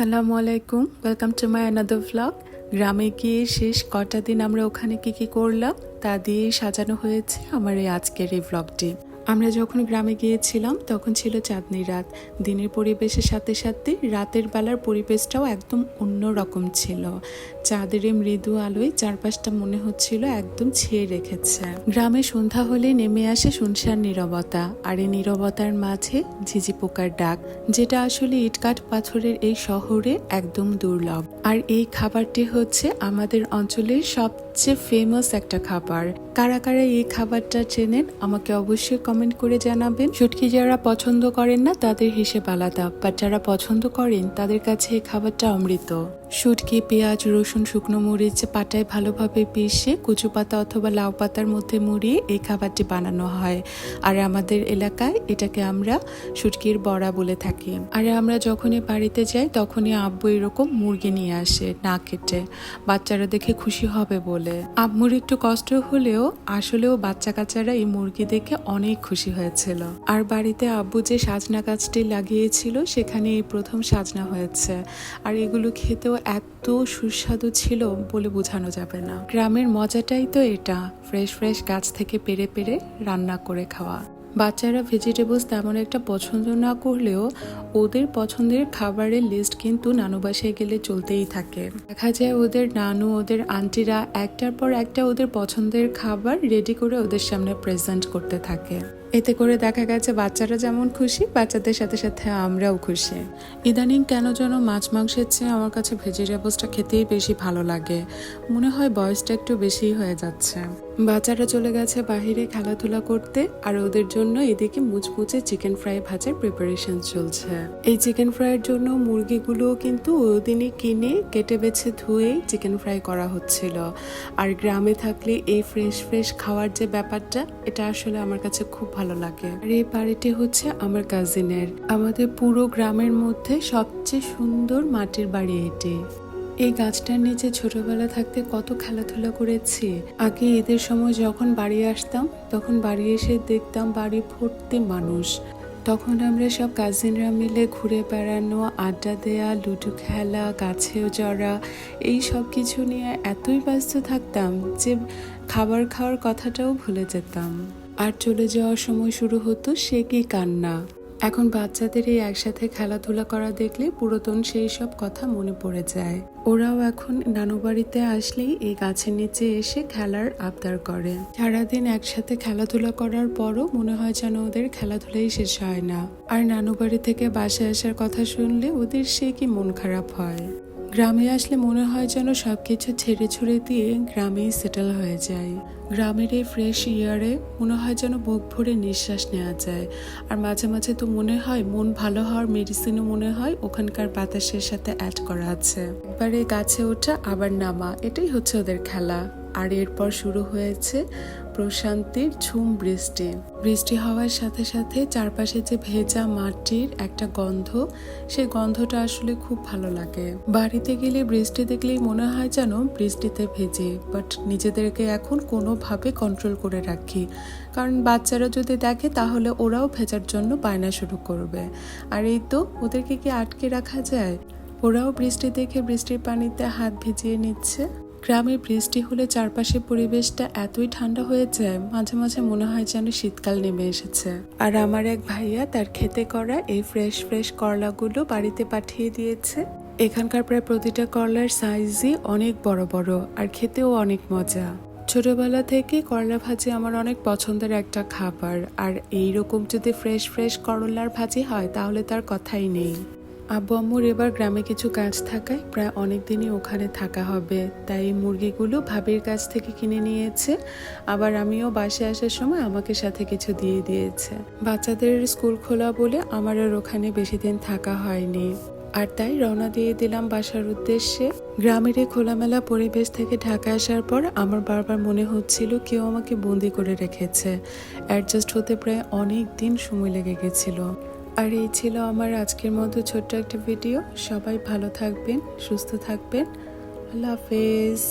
আসসালামু আলাইকুম, welcome to my another vlog. গ্রামে গিয়ে শেষ কটা দিন আমরা ওখানে কি করলাম তা দিয়েই সাজানো হয়েছে আমার এই আজকের এই ভ্লগটি। আমরা যখন গ্রামে গিয়েছিলাম তখন ছিল চাঁদনি রাত। দিনের পরিবেশের সাথে সাথে রাতের বেলার পরিবেশটাও একদম অন্য রকম ছিল। চাঁদের এই মৃদু আলোয় চারপাশটা মনে হচ্ছিল একদম ছেয়ে রেখেছে। গ্রামে সন্ধ্যা হলে নেমে আসে শুনশান নীরবতা, আর এই নীরবতার মাঝে ঝিঝি পোকার ডাক, যেটা আসলে ইটকাঠ পাথরের এই শহরে একদম দুর্লভ। আর এই খাবারটি হচ্ছে আমাদের অঞ্চলের সবচেয়ে ফেমাস একটা খাবার। কারা কারা এই খাবারটা চেনেন আমাকে অবশ্যই কমেন্ট করে জানাবেন। শুটকি যারা পছন্দ করেন না তাদের হিসেব আলাদা, বাট যারা পছন্দ করেন তাদের কাছে এই খাবারটা অমৃত। শুটকি, পেঁয়াজ, রসুন, শুকনো মরিচ পাটায় ভালোভাবে পিষে কচু পাতা অথবা লাউ পাতার মধ্যে মুড়িয়ে এই খাবারটি বানানো হয়। আর আমাদের এলাকায় এটাকে আমরা শুটকির বড়া বলে থাকি। আর আমরা যখনই বাড়িতে যাই তখনই আব্বু এরকম মুরগি নিয়ে আসে না কেটে, বাচ্চারা দেখে খুশি হবে বলে। আব্বুর একটু কষ্ট হলেও আসলেও বাচ্চা কাচ্চারা এই মুরগি দেখে অনেক খুশি হয়েছিল। আর বাড়িতে আব্বু যে সাজনা গাছটি লাগিয়েছিল সেখানে এই প্রথম সাজনা হয়েছে। আর এগুলো খেতেও এত সুস্বাদু ছিল বলে বোঝানো যাবে না। গ্রামের মজাটাই তো এটা, ফ্রেশ ফ্রেশ গাছ থেকে পেরে পেরে রান্না করে খাওয়া। বাচ্চারা ভেজিটেবলস তেমন একটা পছন্দ না করলেও ওদের পছন্দের খাবারের লিস্ট কিন্তু নানু বাসায় গেলে চলতেই থাকে। দেখা যায় ওদের নানু, ওদের আন্টিরা একটার পর একটা ওদের পছন্দের খাবার রেডি করে ওদের সামনে প্রেজেন্ট করতে থাকে। এতে করে দেখা গেছে বাচ্চারা যেমন খুশি, বাচ্চাদের সাথে সাথে আমরাও খুশি। ইদানিং কেন যেন মাছ মাংসের চেয়ে আমার কাছে ভেজিটেবলসটা খেতেই বেশি ভালো লাগে। মনে হয় বয়সটা একটু বেশি হয়ে যাচ্ছে। বাচ্চারা চলে গেছে বাহিরে খেলাধুলা করতে, আর ওদের জন্য এদিকে মুচমুচে চিকেন ফ্রাই ভাজার প্রিপারেশন চলছে। এই চিকেন ফ্রাইয়ের জন্য মুরগিগুলোও কিন্তু ওদিনই কিনে কেটে বেছে ধুয়েই চিকেন ফ্রাই করা হচ্ছিল। আর গ্রামে থাকলে এই ফ্রেশ ফ্রেশ খাওয়ার যে ব্যাপারটা, এটা আসলে আমার কাছে খুব ভালো লাগে। আর এই বাড়িটি হচ্ছে আমার কাজিনের। আমাদের পুরো গ্রামের মধ্যে সবচেয়ে সুন্দর মাটির বাড়ি এটি। এই গাছটার নিচে ছোটবেলা থাকতে কত খেলাধুলা করেছি। আগে ঈদের সময় যখন বাড়ি আসতাম তখন বাড়ি এসে দেখতাম বাড়ি ভর্তি মানুষ। তখন আমরা সব কাজিনরা মিলে ঘুরে বেড়ানো, আড্ডা দেয়া, লুডো খেলা, গাছেও চড়া, এই সব কিছু নিয়ে এতই ব্যস্ত থাকতাম যে খাবার খাওয়ার কথাটাও ভুলে যেতাম। আর চলে যাওয়ার সময় শুরু হতো সে কি কান্না। এখন বাচ্চাদের এই একসাথে খেলাধুলা করা দেখলে পুরাতন সেই সব কথা মনে পড়ে যায়। ওরাও এখন নানু বাড়িতে আসলেই এই গাছের নিচে এসে খেলার আবদার করে। সারাদিন একসাথে খেলাধুলা করার পরও মনে হয় যেন ওদের খেলাধুলাই শেষ হয় না। আর নানু বাড়ি থেকে বাসায় আসার কথা শুনলে ওদের সে কি মন খারাপ হয়। গ্রামে আসলে মনে হয় যেন সবকিছু ছেড়ে ছুড়ে দিয়ে গ্রামেই সেটেল হয়ে যায়। গ্রামের এই ফ্রেশ এয়ারে মনে হয় যেন বুক ভরে নিঃশ্বাস নেওয়া যায়। আর মাঝে মাঝে তো মনে হয় মন ভালো হওয়ার মেডিসিনও মনে হয় ওখানকার বাতাসের সাথে অ্যাড করা আছে। একবারে গাছে ওঠা আবার নামা, এটাই হচ্ছে ওদের খেলা। আর এরপর শুরু হয়েছে প্রশান্তির ঝুম বৃষ্টি। বৃষ্টি হওয়ার সাথে সাথে চারপাশে যে ভেজা মাটির একটা গন্ধ, সেই গন্ধটা আসলে খুব ভালো লাগে। বাড়িতে গেলে বৃষ্টি দেখলেই মনে হয় যেন বৃষ্টিতে ভেজে, বাট নিজেদেরকে এখন কোনোভাবে কন্ট্রোল করে রাখি, কারণ বাচ্চারা যদি দেখে তাহলে ওরাও ভেজার জন্য বায়না শুরু করবে। আর এই তো, ওদেরকে কি আটকে রাখা যায়? ওরাও বৃষ্টি দেখে বৃষ্টির পানিতে হাত ভিজিয়ে নিচ্ছে। গ্রামে বৃষ্টি হলে চারপাশের পরিবেশটা এতই ঠান্ডা হয়ে যায়, মাঝে মাঝে মনে হয় যেন শীতকাল নেমে এসেছে। আর আমার এক ভাইয়া তার খেতে করা এই ফ্রেশ ফ্রেশ করলাগুলো বাড়িতে পাঠিয়ে দিয়েছে। এখানকার প্রায় প্রতিটা করলার সাইজই অনেক বড় বড়, আর খেতেও অনেক মজা। ছোটবেলা থেকে করলা ভাজি আমার অনেক পছন্দের একটা খাবার। আর এইরকম যদি ফ্রেশ ফ্রেশ করলার ভাজি হয় তাহলে তার কথাই নেই। আব্বু আম্মুর এবার গ্রামে কিছু কাজ থাকায় প্রায় অনেক দিনই ওখানে থাকা হবে, তাই মুরগিগুলো ভাবির কাছ থেকে কিনে নিয়েছে। আবার আমিও বাসে আসার সময় আমাকে সাথে কিছু দিয়ে দিয়েছে। বাচ্চাদের স্কুল খোলা বলে আমার আর ওখানে বেশি দিন থাকা হয়নি, আর তাই রওনা দিয়ে দিলাম বাসার উদ্দেশ্যে। গ্রামের এই খোলামেলা পরিবেশ থেকে ঢাকা আসার পর আমার বারবার মনে হচ্ছিল কেউ আমাকে বন্দি করে রেখেছে। অ্যাডজাস্ট হতে প্রায় অনেক দিন সময় লেগে গেছিল। আর এই ছিল আমার আজকের মতো ছোট্ট একটা ভিডিও। সবাই ভালো থাকবেন, সুস্থ থাকবেন। আল্লাহ হাফেজ।